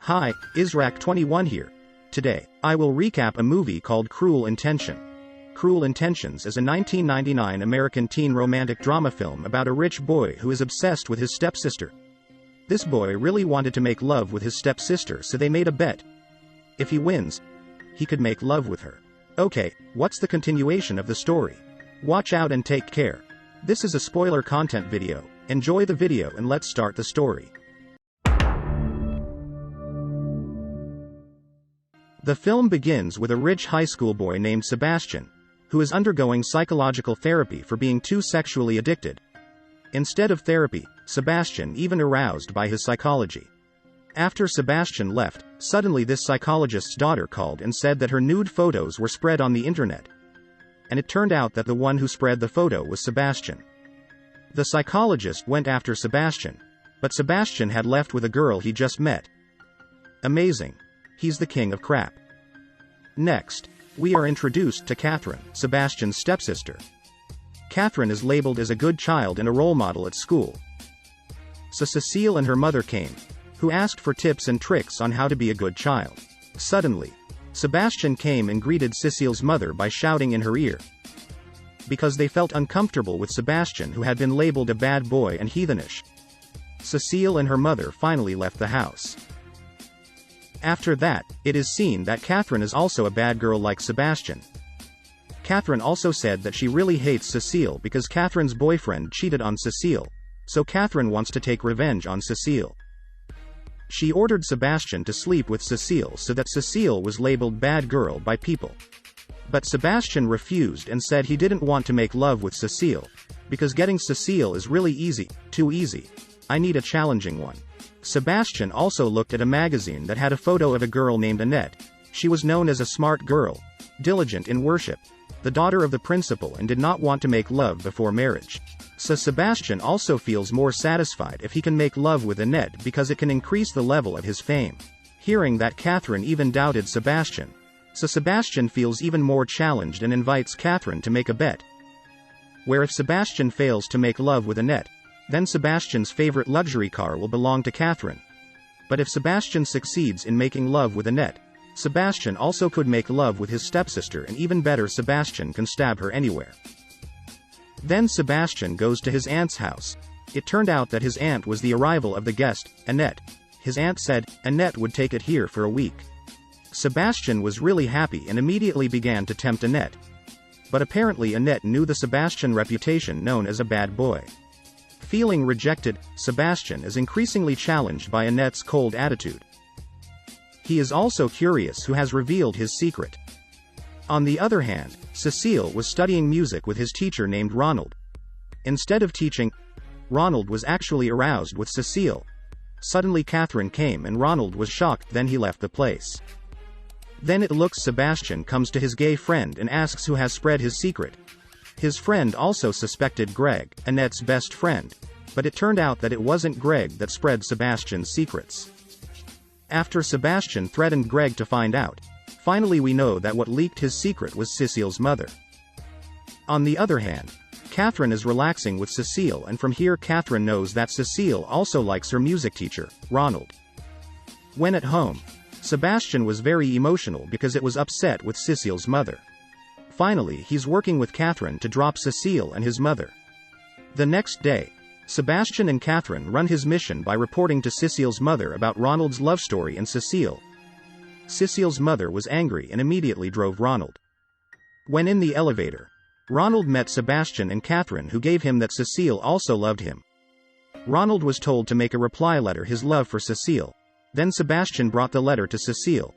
Hi, Israq21 here. Today, I will recap a movie called Cruel Intention. Cruel Intentions is a 1999 American teen romantic drama film about a rich boy who is obsessed with his stepsister. This boy really wanted to make love with his stepsister, so they made a bet. If he wins, he could make love with her. Okay, what's the continuation of the story? Watch out and take care. This is a spoiler content video. Enjoy the video and let's start the story. The film begins with a rich high school boy named Sebastian, who is undergoing psychological therapy for being too sexually addicted. Instead of therapy, Sebastian even aroused by his psychology. After Sebastian left, suddenly this psychologist's daughter called and said that her nude photos were spread on the internet. And it turned out that the one who spread the photo was Sebastian. The psychologist went after Sebastian, but Sebastian had left with a girl he just met. Amazing. He's the king of crap. Next, we are introduced to Catherine, Sebastian's stepsister. Catherine is labeled as a good child and a role model at school. So Cecile and her mother came, who asked for tips and tricks on how to be a good child. Suddenly, Sebastian came and greeted Cecile's mother by shouting in her ear. Because they felt uncomfortable with Sebastian, who had been labeled a bad boy and heathenish. Cecile and her mother finally left the house. After that, it is seen that Catherine is also a bad girl like Sebastian. Catherine also said that she really hates Cecile because Catherine's boyfriend cheated on Cecile, so Catherine wants to take revenge on Cecile. She ordered Sebastian to sleep with Cecile so that Cecile was labeled bad girl by people. But Sebastian refused and said he didn't want to make love with Cecile, because getting Cecile is really easy, too easy. I need a challenging one. Sebastian also looked at a magazine that had a photo of a girl named Annette. She was known as a smart girl, diligent in worship, the daughter of the principal, and did not want to make love before marriage. So Sebastian also feels more satisfied if he can make love with Annette because it can increase the level of his fame. Hearing that Catherine even doubted Sebastian, so Sebastian feels even more challenged and invites Catherine to make a bet. Where if Sebastian fails to make love with Annette, then Sebastian's favorite luxury car will belong to Catherine. But if Sebastian succeeds in making love with Annette, Sebastian also could make love with his stepsister, and even better, Sebastian can stab her anywhere. Then Sebastian goes to his aunt's house. It turned out that his aunt was the arrival of the guest, Annette. His aunt said Annette would take it here for a week. Sebastian was really happy and immediately began to tempt Annette. But apparently Annette knew the Sebastian reputation known as a bad boy. Feeling rejected, Sebastian is increasingly challenged by Annette's cold attitude. He is also curious who has revealed his secret. On the other hand, Cecile was studying music with his teacher named Ronald. Instead of teaching, Ronald was actually aroused with Cecile. Suddenly Catherine came and Ronald was shocked, then he left the place. Then it looks Sebastian comes to his gay friend and asks who has spread his secret. His friend also suspected Greg, Annette's best friend, but it turned out that it wasn't Greg that spread Sebastian's secrets. After Sebastian threatened Greg to find out, finally we know that what leaked his secret was Cecile's mother. On the other hand, Catherine is relaxing with Cecile, and from here Catherine knows that Cecile also likes her music teacher, Ronald. When at home, Sebastian was very emotional because it was upset with Cecile's mother. Finally, he's working with Catherine to drop Cecile and his mother. The next day, Sebastian and Catherine run his mission by reporting to Cecile's mother about Ronald's love story and Cecile. Cecile's mother was angry and immediately drove Ronald. When in the elevator, Ronald met Sebastian and Catherine, who gave him that Cecile also loved him. Ronald was told to make a reply letter his love for Cecile. Then Sebastian brought the letter to Cecile.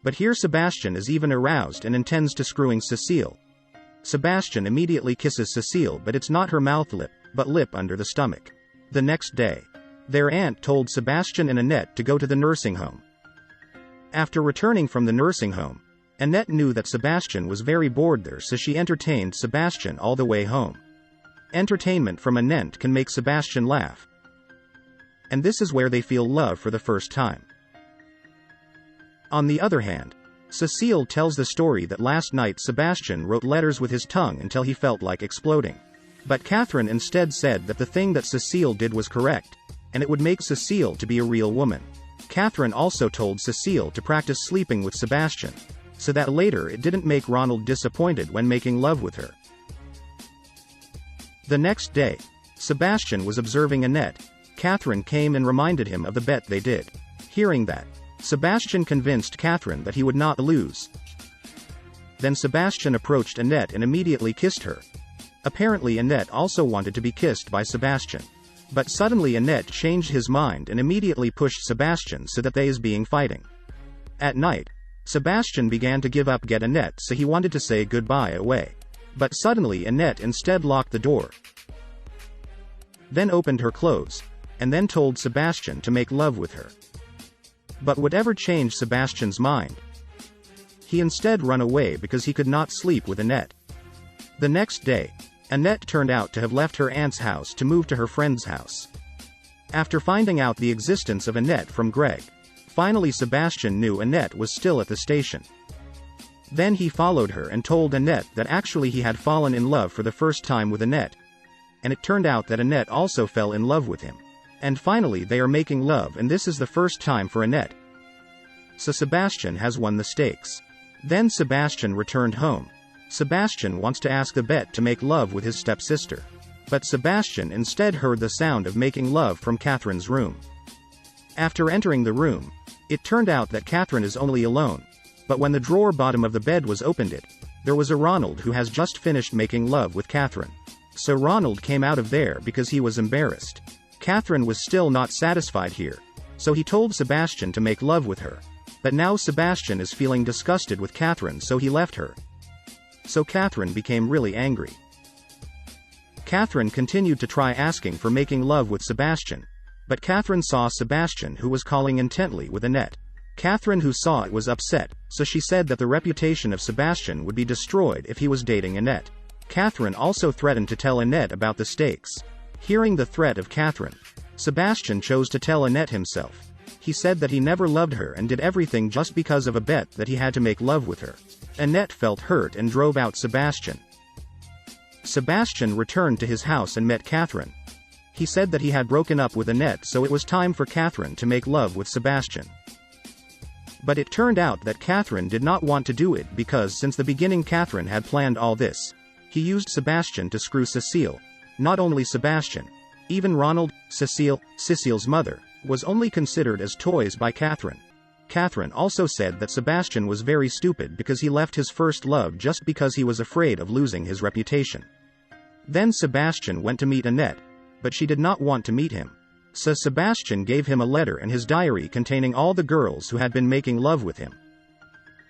But here Sebastian is even aroused and intends to screwing Cecile. Sebastian immediately kisses Cecile, but it's not her mouth lip, but lip under the stomach. The next day, their aunt told Sebastian and Annette to go to the nursing home. After returning from the nursing home, Annette knew that Sebastian was very bored there, so she entertained Sebastian all the way home. Entertainment from Annette can make Sebastian laugh. And this is where they feel love for the first time. On the other hand, Cecile tells the story that last night Sebastian wrote letters with his tongue until he felt like exploding. But Catherine instead said that the thing that Cecile did was correct, and it would make Cecile to be a real woman. Catherine also told Cecile to practice sleeping with Sebastian, so that later it didn't make Ronald disappointed when making love with her. The next day, Sebastian was observing Annette. Catherine came and reminded him of the bet they did. Hearing that, Sebastian convinced Catherine that he would not lose. Then Sebastian approached Annette and immediately kissed her. Apparently Annette also wanted to be kissed by Sebastian. But suddenly Annette changed his mind and immediately pushed Sebastian so that they is being fighting. At night, Sebastian began to give up get Annette, so he wanted to say goodbye away. But suddenly Annette instead locked the door, then opened her clothes, and then told Sebastian to make love with her. But whatever changed Sebastian's mind, he instead ran away because he could not sleep with Annette. The next day, Annette turned out to have left her aunt's house to move to her friend's house. After finding out the existence of Annette from Greg, finally Sebastian knew Annette was still at the station. Then he followed her and told Annette that actually he had fallen in love for the first time with Annette. And it turned out that Annette also fell in love with him. And finally they are making love, and this is the first time for Annette. So Sebastian has won the stakes. Then Sebastian returned home. Sebastian wants to ask the bet to make love with his stepsister. But Sebastian instead heard the sound of making love from Catherine's room. After entering the room, it turned out that Catherine is only alone. But when the drawer bottom of the bed was opened, there was a Ronald who has just finished making love with Catherine. So Ronald came out of there because he was embarrassed. Catherine was still not satisfied here, so he told Sebastian to make love with her. But now Sebastian is feeling disgusted with Catherine, so he left her. So Catherine became really angry. Catherine continued to try asking for making love with Sebastian, but Catherine saw Sebastian who was calling intently with Annette. Catherine who saw it was upset, so she said that the reputation of Sebastian would be destroyed if he was dating Annette. Catherine also threatened to tell Annette about the stakes. Hearing the threat of Catherine, Sebastian chose to tell Annette himself. He said that he never loved her and did everything just because of a bet that he had to make love with her. Annette felt hurt and drove out Sebastian. Sebastian returned to his house and met Catherine. He said that he had broken up with Annette, so it was time for Catherine to make love with Sebastian. But it turned out that Catherine did not want to do it because since the beginning Catherine had planned all this. He used Sebastian to screw Cecile. Not only Sebastian, even Ronald, Cecile's mother, was only considered as toys by Catherine. Catherine also said that Sebastian was very stupid because he left his first love just because he was afraid of losing his reputation. Then Sebastian went to meet Annette, but she did not want to meet him. So Sebastian gave him a letter and his diary containing all the girls who had been making love with him.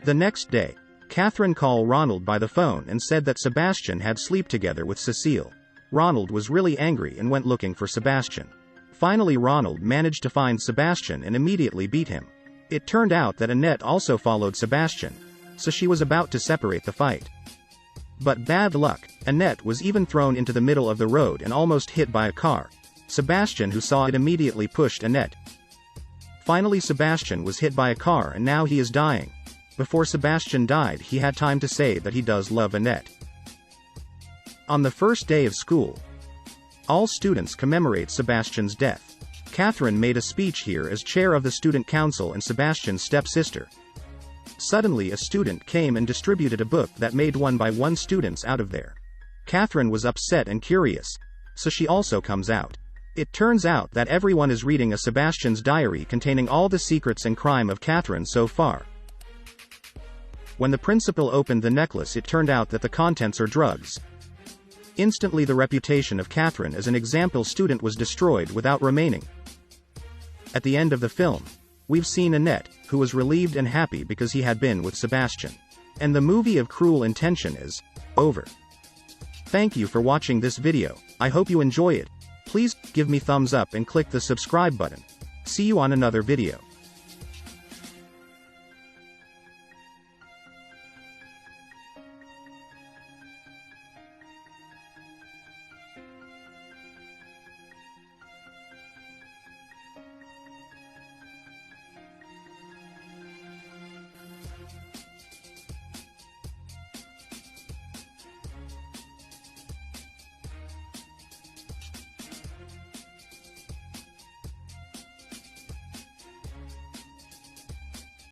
The next day, Catherine called Ronald by the phone and said that Sebastian had slept together with Cecile. Ronald was really angry and went looking for Sebastian. Finally Ronald managed to find Sebastian and immediately beat him. It turned out that Annette also followed Sebastian, so she was about to separate the fight. But bad luck, Annette was even thrown into the middle of the road and almost hit by a car. Sebastian who saw it immediately pushed Annette. Finally Sebastian was hit by a car and now he is dying. Before Sebastian died he had time to say that he does love Annette. On the first day of school, all students commemorate Sebastian's death. Catherine made a speech here as chair of the student council and Sebastian's stepsister. Suddenly a student came and distributed a book that made one by one students out of there. Catherine was upset and curious, so she also comes out. It turns out that everyone is reading a Sebastian's diary containing all the secrets and crime of Catherine so far. When the principal opened the necklace it turned out that the contents are drugs. Instantly the reputation of Catherine as an example student was destroyed without remaining. At the end of the film, we've seen Annette, who was relieved and happy because he had been with Sebastian. And the movie of Cruel Intention is over. Thank you for watching this video. I hope you enjoy it. Please give me thumbs up and click the subscribe button. See you on another video.